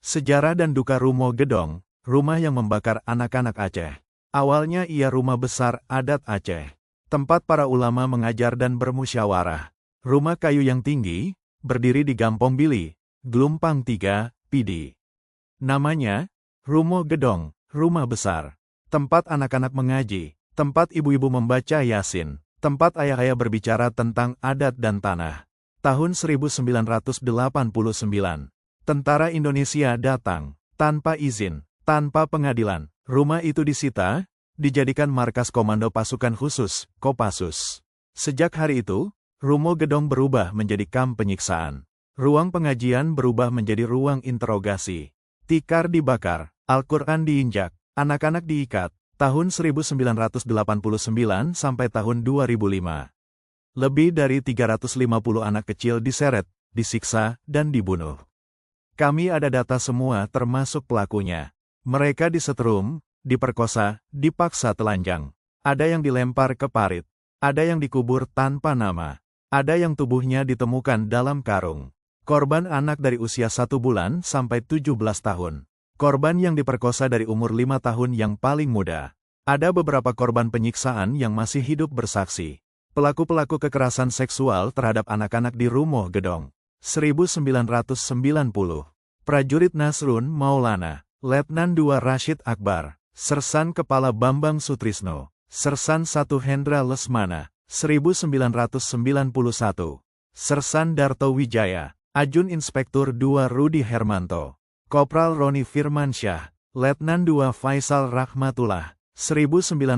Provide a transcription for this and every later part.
Sejarah dan duka Rumo Gedong, rumah yang membakar anak-anak Aceh. Awalnya ia rumah besar adat Aceh, tempat para ulama mengajar dan bermusyawarah. Rumah kayu yang tinggi, berdiri di Gampong Bili, Gelumpang 3, Pidi. Namanya, Rumo Gedong, rumah besar. Tempat anak-anak mengaji, tempat ibu-ibu membaca Yasin, tempat ayah-ayah berbicara tentang adat dan tanah. Tahun 1989, tentara Indonesia datang, tanpa izin, tanpa pengadilan. Rumah itu disita, dijadikan markas Komando Pasukan Khusus, Kopassus. Sejak hari itu, Rumo Gedong berubah menjadi kamp penyiksaan. Ruang pengajian berubah menjadi ruang interogasi. Tikar dibakar, Al-Quran diinjak, anak-anak diikat, tahun 1989 sampai tahun 2005. Lebih dari 350 anak kecil diseret, disiksa, dan dibunuh. Kami ada data semua termasuk pelakunya. Mereka disetrum, diperkosa, dipaksa telanjang. Ada yang dilempar ke parit. Ada yang dikubur tanpa nama. Ada yang tubuhnya ditemukan dalam karung. Korban anak dari usia 1 bulan sampai 17 tahun. Korban yang diperkosa dari umur 5 tahun yang paling muda. Ada beberapa korban penyiksaan yang masih hidup bersaksi. Pelaku-pelaku kekerasan seksual terhadap anak-anak di Rumo Gedong. 1990. Prajurit Nasrun Maulana, Letnan II Rashid Akbar, Sersan Kepala Bambang Sutrisno, Sersan I Hendra Lesmana, 1991. Sersan Darto Wijaya, Ajun Inspektur II Rudi Hermanto, Kopral Roni Firmansyah, Letnan II Faisal Rahmatullah, 1992.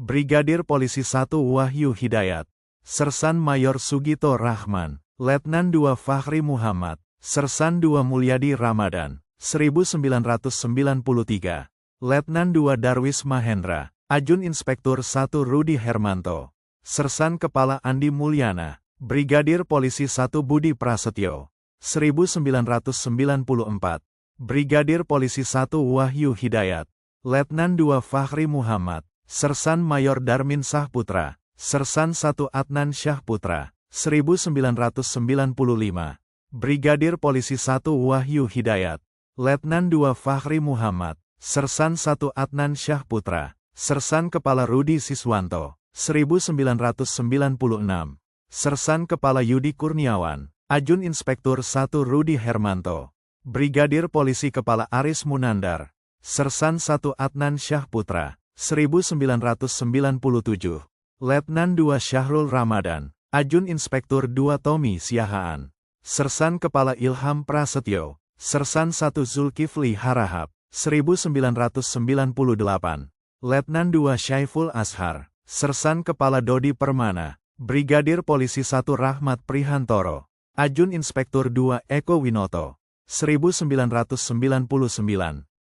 Brigadir Polisi 1 Wahyu Hidayat, Sersan Mayor Sugito Rahman, Letnan II Fahri Muhammad, Sersan II Mulyadi Ramadan, 1993. Letnan II Darwis Mahendra, Ajun Inspektur 1 Rudi Hermanto, Sersan Kepala Andi Mulyana, Brigadir Polisi 1 Budi Prasetyo, 1994. Brigadir Polisi 1 Wahyu Hidayat, Letnan II Fahri Muhammad, Sersan Mayor Darmin Sahputra, Sersan 1 Adnan Syahputra, 1995. Brigadir Polisi 1 Wahyu Hidayat, Letnan II Fahri Muhammad, Sersan 1 Adnan Syahputra, Sersan Kepala Rudi Siswanto, 1996. Sersan Kepala Yudi Kurniawan, Ajun Inspektur 1 Rudi Hermanto, Brigadir Polisi Kepala Aris Munandar, Sersan 1 Adnan Syahputra, 1997. Letnan II Syahrul Ramadan, Ajun Inspektur 2 Tommy Siahaan, Sersan Kepala Ilham Prasetyo, Sersan 1 Zulkifli Harahap, 1998. Letnan II Syaiful Ashar, Sersan Kepala Dodi Permana, Brigadir Polisi 1 Rahmat Prihantoro, Ajun Inspektur 2 Eko Winoto, 1999.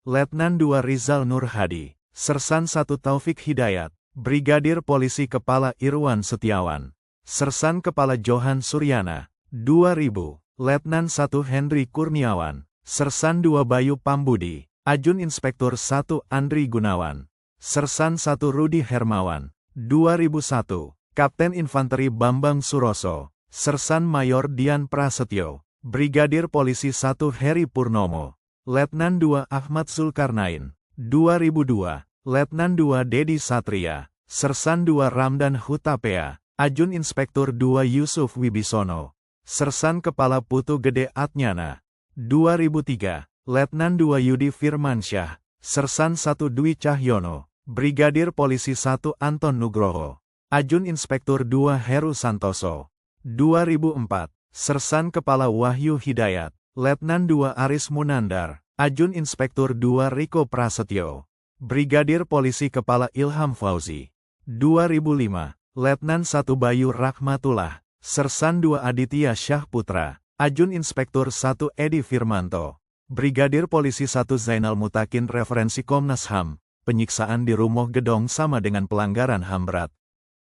Letnan II Rizal Nurhadi, Sersan 1 Taufik Hidayat, Brigadir Polisi Kepala Irwan Setiawan, Sersan Kepala Johan Suryana, 2000. Letnan 1 Henry Kurniawan, Sersan 2 Bayu Pambudi, Ajun Inspektur 1 Andri Gunawan, Sersan 1 Rudi Hermawan, 2001. Kapten Infanteri Bambang Suroso, Sersan Mayor Dian Prasetyo, Brigadir Polisi 1 Heri Purnomo, Letnan II Ahmad Zulkarnain, 2002. Letnan II Dedi Satria, Sersan 2 Ramdan Hutapea, Ajun Inspektur 2 Yusuf Wibisono, Sersan Kepala Putu Gede Atnyana, 2003. Letnan II Yudi Firmansyah, Sersan 1 Dwi Cahyono, Brigadir Polisi 1 Anton Nugroho, Ajun Inspektur 2 Heru Santoso, 2004. Sersan Kepala Wahyu Hidayat, Letnan II Aris Munandar, Ajun Inspektur 2 Riko Prasetyo, Brigadir Polisi Kepala Ilham Fauzi, 2005. Letnan 1 Bayu Rahmatullah, Sersan 2 Aditya Syahputra, Ajun Inspektur 1 Edi Firmanto, Brigadir Polisi 1 Zainal Mutakin. Referensi Komnas HAM, penyiksaan di Rumo Gedong sama dengan pelanggaran HAM berat.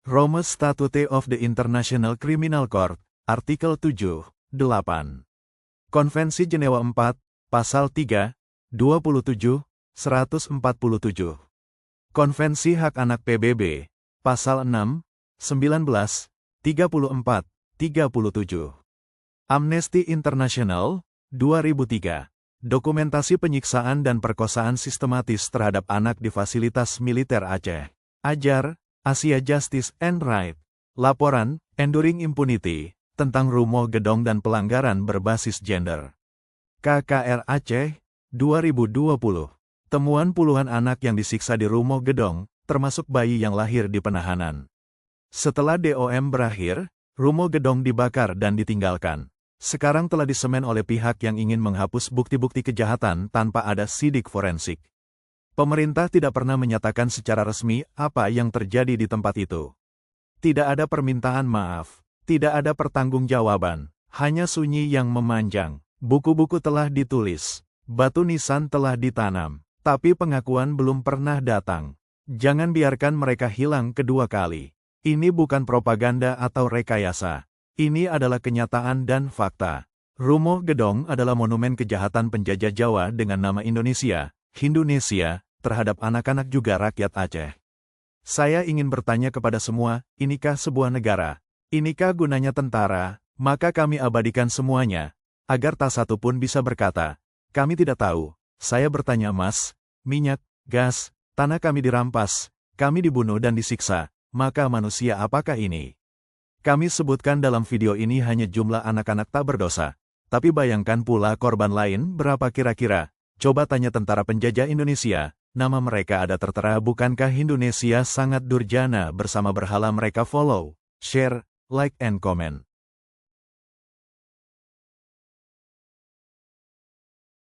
Rome Statute of the International Criminal Court, Artikel 7, 8. Konvensi Jenewa 4, Pasal 3, 27, 147. Konvensi Hak Anak PBB, Pasal 6, 19, 34, 37. Amnesty International, 2003. Dokumentasi penyiksaan dan perkosaan sistematis terhadap anak di fasilitas militer Aceh. Ajar, Asia Justice and Right. Laporan, Enduring Impunity, tentang Rumoh Gedong dan pelanggaran berbasis gender. KKR Aceh, 2020. Temuan puluhan anak yang disiksa di Rumoh Gedong, termasuk bayi yang lahir di penahanan. Setelah DOM berakhir, Rumoh Gedong dibakar dan ditinggalkan. Sekarang telah disemen oleh pihak yang ingin menghapus bukti-bukti kejahatan tanpa ada sidik forensik. Pemerintah tidak pernah menyatakan secara resmi apa yang terjadi di tempat itu. Tidak ada permintaan maaf, tidak ada pertanggungjawaban, hanya sunyi yang memanjang. Buku-buku telah ditulis, batu nisan telah ditanam, tapi pengakuan belum pernah datang. Jangan biarkan mereka hilang kedua kali. Ini bukan propaganda atau rekayasa. Ini adalah kenyataan dan fakta. Rumoh Gedong adalah monumen kejahatan penjajah Jawa dengan nama Indonesia, Hindunesia, terhadap anak-anak juga rakyat Aceh. Saya ingin bertanya kepada semua, inikah sebuah negara? Inikah gunanya tentara? Maka kami abadikan semuanya, agar tak satu pun bisa berkata, kami tidak tahu. Saya bertanya emas, minyak, gas, tanah kami dirampas, kami dibunuh dan disiksa, maka manusia apakah ini? Kami sebutkan dalam video ini hanya jumlah anak-anak tak berdosa. Tapi bayangkan pula korban lain berapa kira-kira. Coba tanya tentara penjajah Indonesia, nama mereka ada tertera bukankah Indonesia sangat durjana bersama berhala mereka follow, share, like and comment.